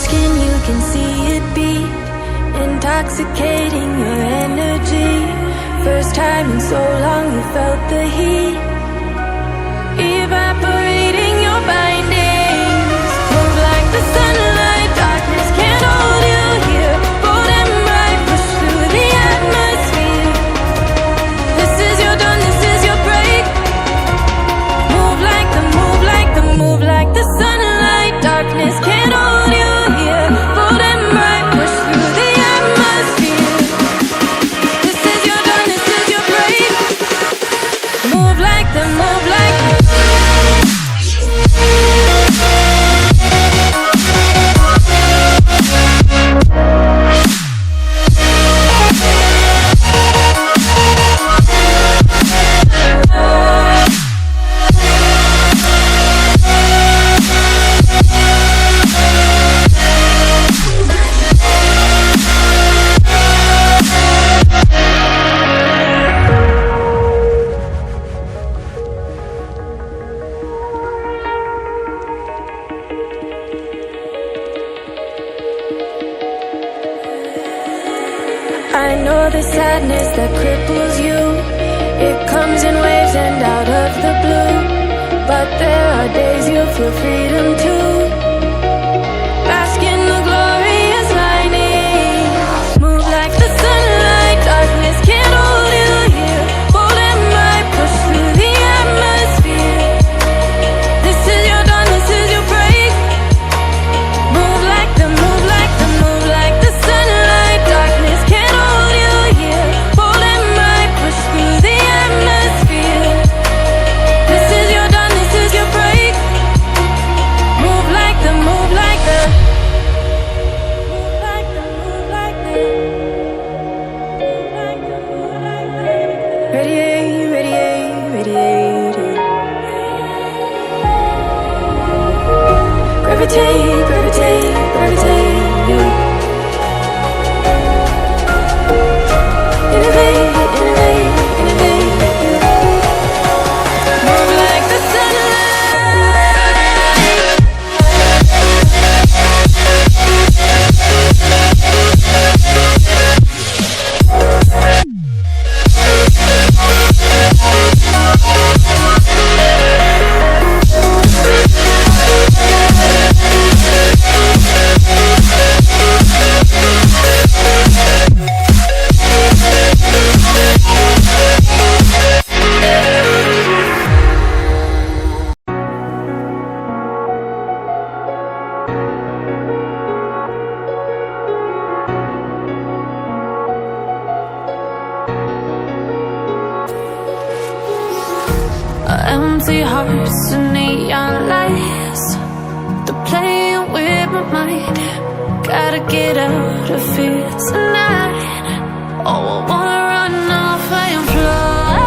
skin, you can see it beat, intoxicating your energy. First time in so long you felt the heat, evaporating your bindings. Move like the sunlight, darkness can't hold you here. Bold and bright, push through the atmosphere. This is your dawn, this is your break. Move like the, move like the, move like the sunlight, darkness can't hold you here. Bold and bright, push through the atmosphere. This is your dawn, this is your break. Move like the, move like the. I know the sadness that cripples you, it comes in waves and out of the blue. But there are days you feel freedom too. Bask in the glorious lightning. Move like the sunlight, darkness can't hold you here. Bold and bright, push through the atmosphere. This is your dawn, this is your break. Move like the, move like the, move like the sunlight, darkness can't hold you here. Bold and bright, push through the atmosphere. This is your dawn, this is your break. Move like the, move like the, move like the, move like the, move like the, move like the. Radiate, radiate, radiate. Gravitate, gravitate, gravitate. Innovate, innovate, innovate. Move like the empty hearts and neon lights, they're playing with my mind. Gotta get out of here tonight. Oh, I wanna run off and fly,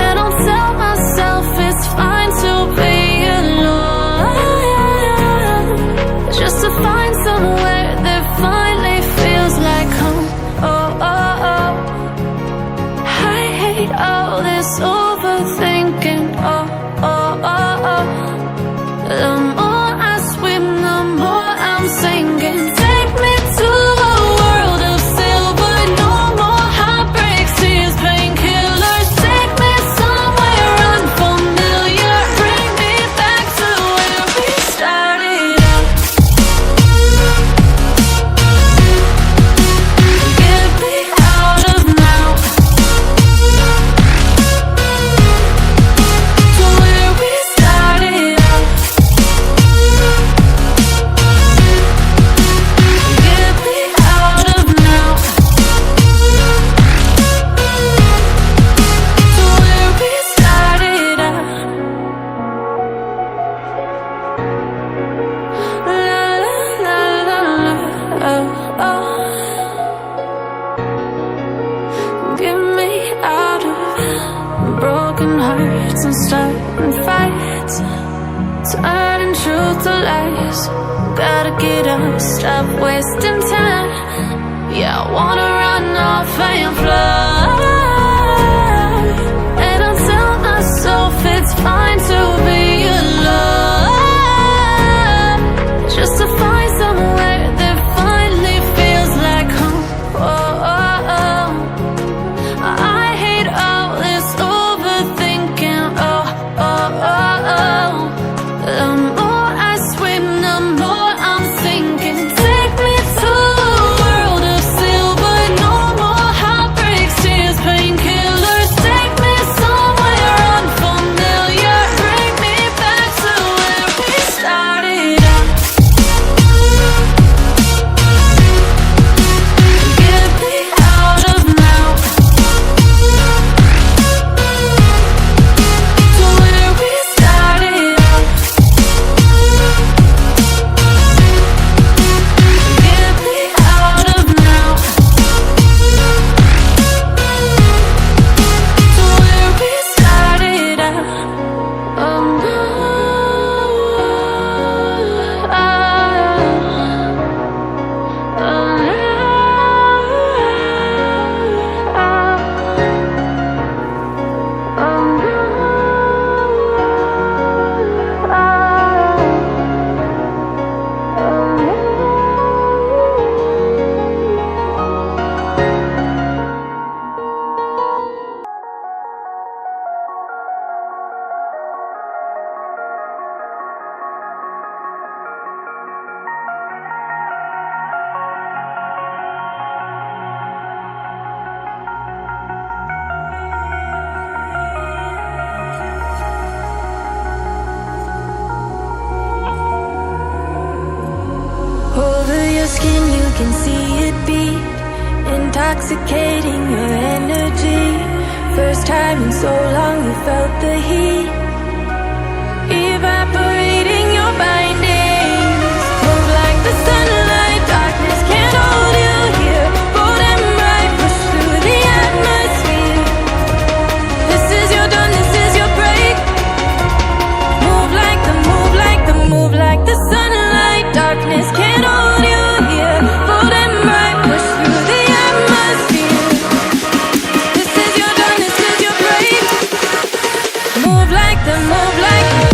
and I'll tell myself it's fine to be alone, just to find somewhere that finally feels like home. Oh, oh, oh. I hate all this overthinking. Oh, oh, oh, oh. The more I swim, the more I'm sinking. Take me to a world of silver, no more heartbreaks, tears, painkillers. Take me somewhere unfamiliar, bring me back to where we started out. Get me out of now, to where we started out. Get me out of now, to where we started out. La la la la la, oh, oh. Get me out of broken hearts and starting fights, turning truth to lies. Gotta get up, stop wasting time. Yeah, I wanna run off and fly, and I'll tell myself it's fine to be alone, just can see it beat, intoxicating your energy. First time in so long you felt the heat, evaporating your bindings. Move like the sunlight, darkness can't hold you here. Bold and bright, push through the atmosphere. This is your dawn, this is your break. Move like the, move like the, move like the sunlight, darkness can't hold you here. Bold and bright, push through the atmosphere. This is your dawn, this is your break. Move like the, move like the.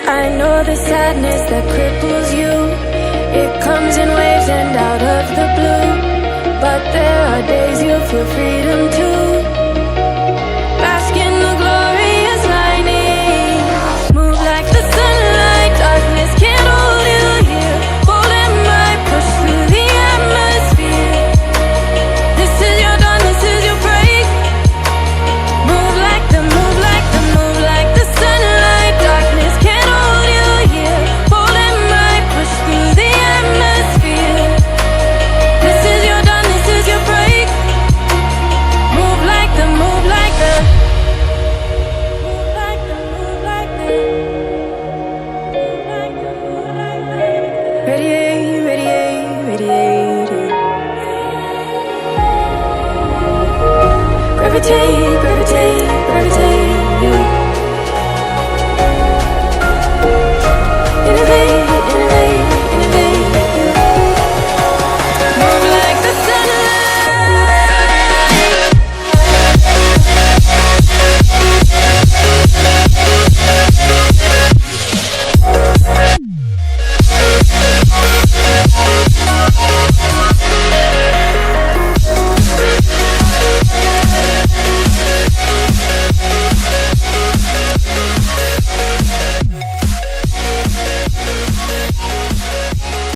I know the sadness that cripples you. It comes in waves and out of the blue. But there are days you feel freedom too.